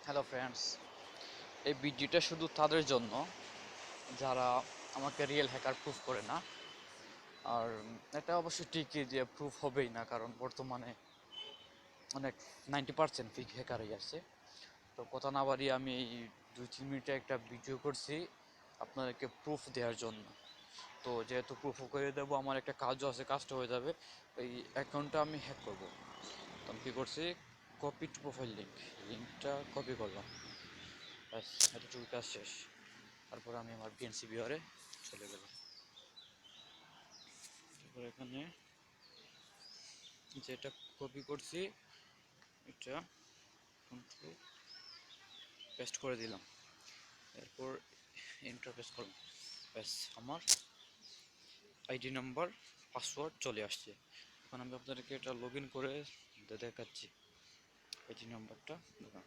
Hello friends, এই ভিডিওটা শুধু তাদের জন্য যারা আমাকে রিয়েল হ্যাকার প্রুফ করে না। আর এটা অবশ্যই ঠিকই যে প্রুফ হবেই না, কারণ বর্তমানে অনেক 90% ফেক হ্যাকারই আছে। তো কথা না বাড়িয়ে আমি এই 2-3 মিনিটে একটা ভিডিও করছি আপনাদেরকে প্রুফ দেওয়ার জন্য। তো যেহেতু প্রুফ করে দেবো, আমার একটা কাজও আছে, কাজটা হয়ে যাবে। এই অ্যাকাউন্টটা আমি হ্যাক করবো। তো আমি কী করছি, কপি টু প্রোফাইল লিঙ্কটা কপি করলাম, ব্যাস এতটুকু কাজ শেষ। তারপর আমি আমার বিএনসি বিহারে চলে গেলাম। তারপর এখানে যেটা কপি করছি এটা কন্ট্রোল পেস্ট করে দিলাম, এরপর এন্টার প্রেস করলাম, ব্যাস আমার আইডি নাম্বার পাসওয়ার্ড চলে আসছে। এখন আমি আপনাদেরকে এটা লগ ইন করে দেখাচ্ছি। আইডি নাম্বারটা দেখুন,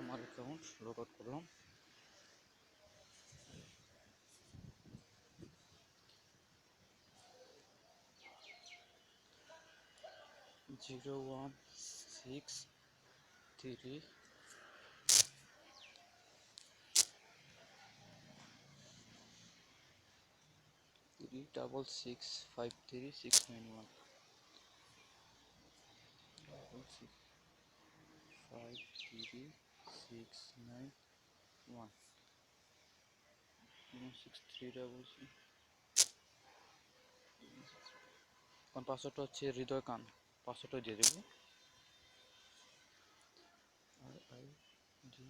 আমার অ্যাকাউন্ট লগ আউট করলাম। জিরো 1 6 3 3 6 6 5 3 6 9 1 6 5 3 6 9 1 6 3 এখন পাসওয়ার্ডটা হচ্ছে হৃদয় খান, পাসওয়ার্ডটা দিয়ে দেবো। RIDOKHL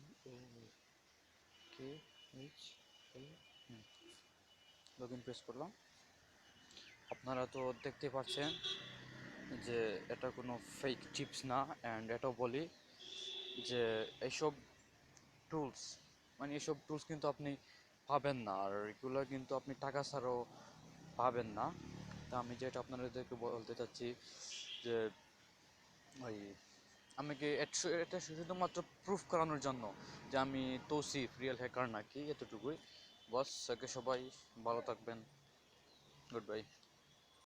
লগ ইন প্রেস করলাম। আপনারা তো দেখতে পাচ্ছেন যে এটা কোনো ফেক টিপস না। অ্যান্ড এটাও বলি যে এইসব টুলস এইসব টুলস কিন্তু আপনি পাবেন না, আর এগুলো কিন্তু আপনি টাকা ছাড়াও পাবেন না। তা আমি যেটা আপনাদেরকে বলতে চাচ্ছি যে ওই আমি কি এটা শুধুমাত্র প্রুফ করানোর জন্য যে আমি তৌসিফ রিয়েল হ্যাকার নাকি, এতটুকুই বস। সবাই ভালো থাকবেন, গুড বাই।